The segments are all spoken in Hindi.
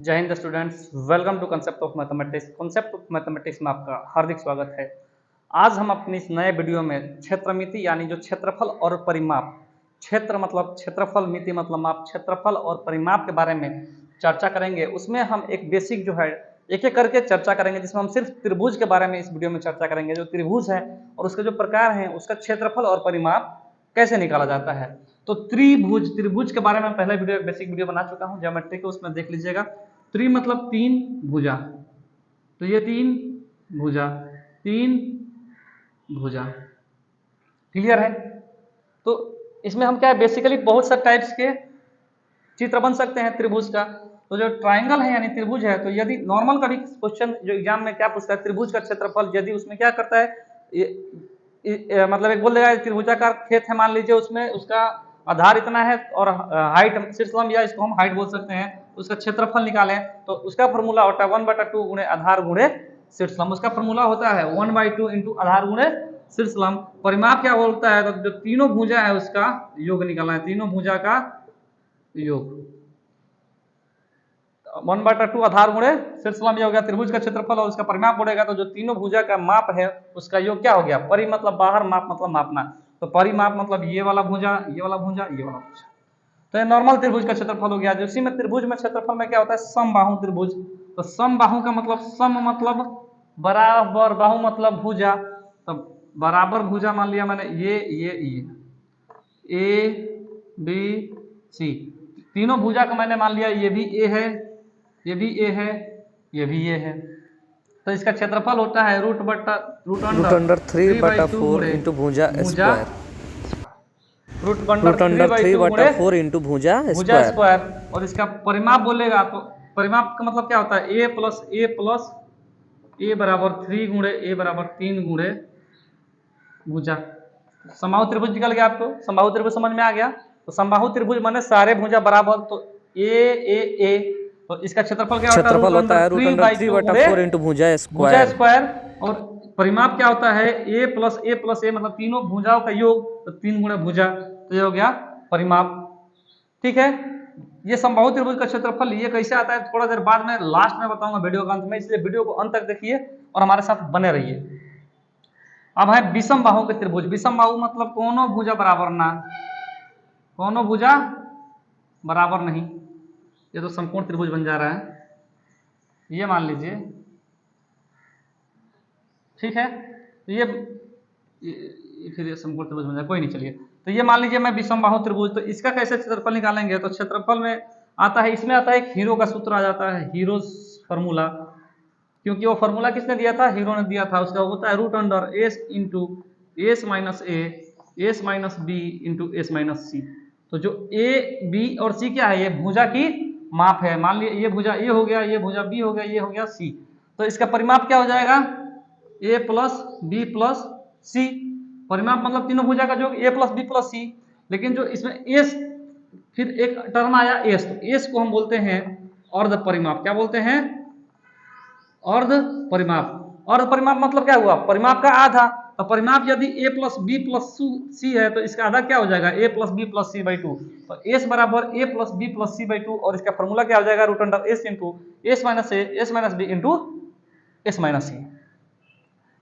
जय Hind students, welcome to concept of mathematics. Concept of mathematics में आपका हार्दिक स्वागत है। आज हम अपनी इस नए वीडियो में क्षेत्रमिति यानी जो क्षेत्रफल और परिमाप, क्षेत्र मतलब क्षेत्रफल, मिति मतलब माप, क्षेत्रफल और परिमाप के बारे में चर्चा करेंगे। उसमें हम एक बेसिक जो है एक एक करके चर्चा करेंगे, जिसमें हम सिर्फ त्रिभुज के बारे में इस वीडियो में चर्चा करेंगे। जो त्रिभुज है और उसके जो प्रकार हैं, उसका क्षेत्रफल और परिमाप कैसे निकाला जाता है। तो त्रिभुज के बारे में पहले वीडियो बेसिक वीडियो बना चुका हूं, ज्योमेट्री के, उसमें देख लीजिएगा। त्रि मतलब तीन भुजा, तो ये तीन भुजा, तीन भुजा, क्लियर है। तो इसमें हम क्या है, बेसिकली बहुत सारे टाइप्स के चित्र बन सकते हैं त्रिभुज का। तो जो ट्राइंगल है यानी त्रिभुज है, तो यदि नॉर्मल कभी क्वेश्चन जो एग्जाम में क्या पूछता है, त्रिभुज का क्षेत्रफल, यदि उसमें क्या करता है, मतलब एक बोल देगा त्रिभुजाकार खेत है, मान लीजिए, उसमें उसका आधार इतना है और हाइट शीर्षलंब, या इसको हम हाइट बोल सकते हैं, उसका क्षेत्रफल निकालें तो उसका फॉर्मूला होता है 1/2 गुणे आधार गुणे शीर्षलंब। उसका फॉर्मूला होता है 1/2 इंटू आधार गुणे शीर्षलंब। परिमाप क्या बोलता है, तो जो तीनों भुजा है उसका योग निकालना है, तीनों भुजा का योग। 1/2 आधार गुणे शीर्षलंब, ये हो गया त्रिभुज का क्षेत्रफल। और उसका परिमाप बोलेगा तो जो तीनों भुजा का माप है उसका योग क्या हो गया, परि मतलब बाहर, माप मतलब मापना, तो परिमाप मतलब ये वाला भुजा, ये वाला भुजा, ये वाला भुजा। तो ये नॉर्मल त्रिभुज का क्षेत्रफल हो गया। उसी में त्रिभुज में क्षेत्रफल में क्या होता है, समबाहु त्रिभुज। तो समबाहु का मतलब, सम मतलब बराबर, बाहु मतलब भुजा, तो बराबर भुजा मान लिया मैंने, ये ए बी सी, तीनों भुजा का मैंने मान लिया, ये भी ए है, ये भी ए है, ये भी ए है। तो इसका क्षेत्रफल होता है रूट अंडर 3/4 इंटू भुजा स्क्वायर, रूट अंडर 3/4 इंटू भुजा स्क्वायर। और इसका परिमाप बोलेगा तो परिमाप का मतलब क्या होता है, ए प्लस ए बराबर 3 गुणे ए बराबर 3 गुणे भुजा। समबाहु त्रिभुज निकल गया आपको, समबाहु त्रिभुज समझ में आ गया। तो समबाहु त्रिभुज माने सारे भुजा बराबर, तो ए तो इसका क्षेत्रफल क्या होता है, रूट अंडर 3/4 इंटू भुजा स्क्वायर। और परिमाप क्या होता है, ए प्लस ए मतलब तीनों भुजाओं का योग, तो 3 गुणे भुजा, तो ये हो गया परिमाप। ठीक है, ये समबाहु त्रिभुज का क्षेत्रफल ये कैसे आता है थोड़ा देर बाद में लास्ट में बताऊंगा वीडियो के अंत में, इसलिए वीडियो को अंत तक देखिए और हमारे साथ बने रहिए। अब है विषम बाहु के त्रिभुज। विषम बाहु मतलब कोनो भुजा बराबर ना, कोनो भुजा बराबर नहीं, ये तो समकोण त्रिभुज बन जा रहा है, ये मान लीजिए। ठीक है, तो ये फिर ये समकोण त्रिभुज बन जाए, कोई नहीं, चलिए। तो ये मान लीजिए मैं विषम बाहु त्रिभुज, तो इसका कैसे क्षेत्रफल निकालेंगे, तो क्षेत्रफल में आता है, इसमें आता है एक हीरो का सूत्र आ जाता है, हीरो फॉर्मूला, क्योंकि वो फॉर्मूला किसने दिया था, हीरो ने दिया था। उसका होता है root under S into S minus A S minus B into S minus C. तो जो ए बी और सी क्या है, ये भुजा की माप है। मान लिया ये भुजा ए हो गया, ये भुजा बी हो गया, ये हो गया सी, तो इसका परिमाप क्या हो जाएगा, ए प्लस बी प्लस सी। परिमाप मतलब तीनों भुजा का जो ए प्लस बी प्लस सी। लेकिन जो इसमें एस, फिर एक टर्म आया एस, तो एस को हम बोलते हैं अर्ध परिमाप। क्या बोलते हैं, अर्ध परिमाप। अर्ध परिमाप मतलब क्या हुआ, परिमाप का आधा। तो परिमाप यदि A plus B plus C है, तो इसका आधा क्या हो जाएगा, A plus B plus C by 2। तो एस बराबर A plus B plus C by 2, और इसका फॉर्मूला क्या हो जाएगा, root under S into S minus A S minus B into S minus C.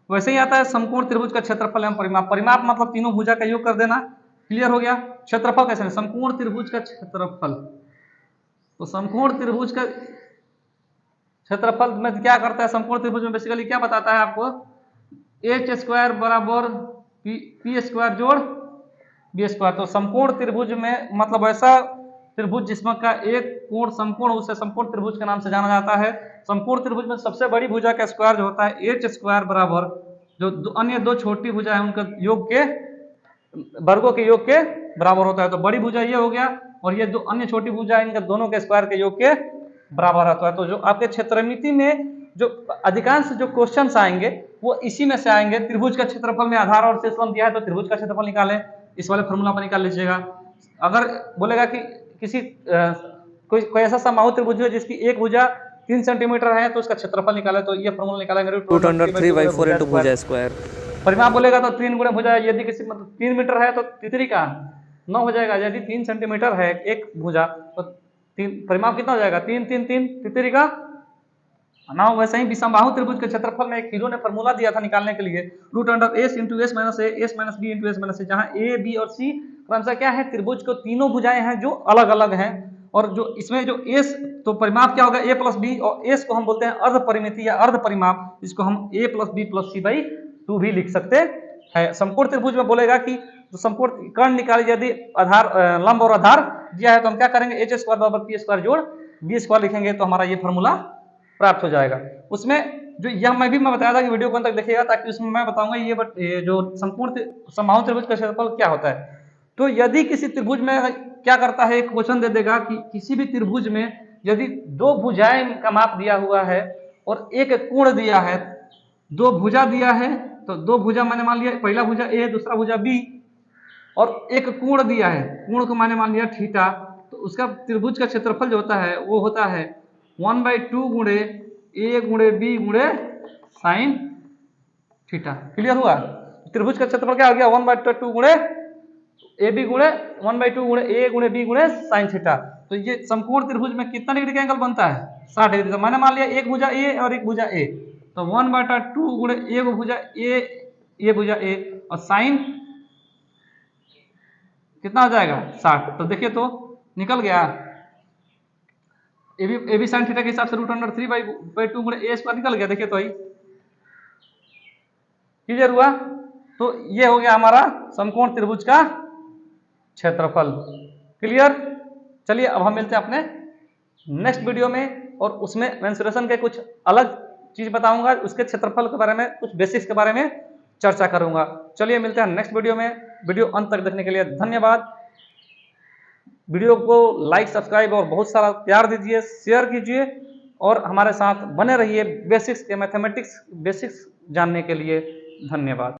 वैसे ही आता है समकोण त्रिभुज का क्षेत्रफल एवं परिमाप। परिमाप मतलब तीनों भुजा का योग कर देना, क्लियर हो गया। क्षेत्रफल कैसे, समकोण त्रिभुज का क्षेत्रफल, तो समकोण त्रिभुज का क्षेत्रफल में क्या करता है, समकोण त्रिभुज में बेसिकली क्या बताता है आपको, एच स्क्वायर बराबर पी स्क्वायर जोड़ बी स्क्वायर। तो समकोण त्रिभुज में मतलब ऐसा त्रिभुज जिसमें का एक कोण समकोण, उसे समकोण त्रिभुज के नाम से जाना जाता है। समकोण त्रिभुज में सबसे बड़ी भुजा का स्क्वायर जो होता है एच स्क्वायर बराबर जो अन्य दो छोटी भुजा है उनका योग के वर्गों के योग के बराबर होता है। तो बड़ी भुजा ये हो गया, और ये जो अन्य छोटी भुजा है इनका दोनों के स्क्वायर के योग के बराबर होता है। तो जो आपके क्षेत्रमिति में जो अधिकांश जो क्वेश्चंस आएंगे वो इसी में से आएंगे। त्रिभुज का क्षेत्रफल में आधार और शीर्षलंब दिया है, तो त्रिभुज का क्षेत्रफल निकालें, इस वाले फॉर्मूला पर निकाल लीजिएगा। अगर बोलेगा कि किसी कोई ऐसा समबाहु त्रिभुज है जिसकी एक भुजा 3 सेंटीमीटर है, तो उसका क्षेत्रफल निकाले, तो ये फॉर्मूला निकालेंगे, रूट अंडर 3/4 इंटू भुजा स्क्वायर। परिमाप बोलेगा तो 3 गुणे भुजा, यदि किसी मतलब 3 मीटर है तो तितरी का 9 हो जाएगा। यदि 3 सेंटीमीटर है एक भुजा, तो परिमाप कितना हो जाएगा 3 3 3 तितरी का ना। वैसे ही विषमबाहु त्रिभुज के क्षेत्रफल में एक हीरो ने फॉर्मूला दिया था निकालने के लिए, root under S into S minus A S minus B into S minus A, जहाँ ए बी और सी क्रमशः क्या है त्रिभुज को तीनों भुजाएं हैं जो अलग अलग हैं। और जो इसमें जो एस तो परिमाप क्या होगा ए प्लस बी, और एस को हम बोलते हैं अर्ध परिमिति या अर्ध परिमाप, इसको हम A plus B plus C by 2 भी लिख सकते हैं। समकोण त्रिभुज में बोलेगा कि तो समकोण कर्ण निकाली यदि आधार लंब और आधार दिया है तो हम क्या करेंगे एच स्क्वायर बराबर पी स्क्वायर जोड़ बी स्क्वायर लिखेंगे तो हमारा ये फॉर्मूला प्राप्त हो जाएगा। उसमें जो यह मैं बताया था कि वीडियो को अंत तक देखिएगा ताकि उसमें मैं बताऊंगा ये जो संपूर्ण समबाहु त्रिभुज का क्षेत्रफल क्या होता है। तो यदि किसी त्रिभुज में क्या करता है एक क्वेश्चन दे देगा कि किसी भी त्रिभुज में यदि दो भुजाएं का माप दिया हुआ है और एक कोण दिया है, दो भुजा दिया है तो दो भुजा मैंने मान लिया पहला भुजा ए दूसरा भुजा बी, और एक कोण दिया है, कोण को मैंने मान लिया थीटा, तो उसका त्रिभुज का क्षेत्रफल जो होता है वो होता है 1/2 गुणे ए गुणे बी गुणे साइन थीटा। क्लियर हुआ? त्रिभुज का क्षेत्रफल क्या हो गया 1/2 गुणे ए बी गुणे 1/2 गुणे ए गुणे बी गुणे साइन थीटा। तो ये समकोण त्रिभुज में कितना डिग्री का एंगल बनता है 60 डिग्री। तो मैंने मान लिया एक भुजा ए और एक भुजा ए, तो 1/2 गुणे एक भुजा ए ये भुजा ए और साइन कितना हो जाएगा 60। तो देखिए तो निकल गया ए बी साइन थीटा के हिसाब से रूट अंडर 3/2 गुणे ए स्क्वायर निकल गया। देखिए तो ही क्लियर हुआ? तो ये हो गया हमारा समकोण त्रिभुज का क्षेत्रफल। क्लियर? चलिए अब हम मिलते हैं अपने नेक्स्ट वीडियो में और उसमें मेंसुरेशन के कुछ अलग चीज बताऊंगा, उसके क्षेत्रफल के बारे में कुछ बेसिक्स के बारे में चर्चा करूंगा। चलिए मिलते हैं नेक्स्ट वीडियो में। वीडियो अंत तक देखने के लिए धन्यवाद। वीडियो को लाइक सब्सक्राइब और बहुत सारा प्यार दीजिए, शेयर कीजिए और हमारे साथ बने रहिए बेसिक्स के मैथमेटिक्स बेसिक्स जानने के लिए। धन्यवाद।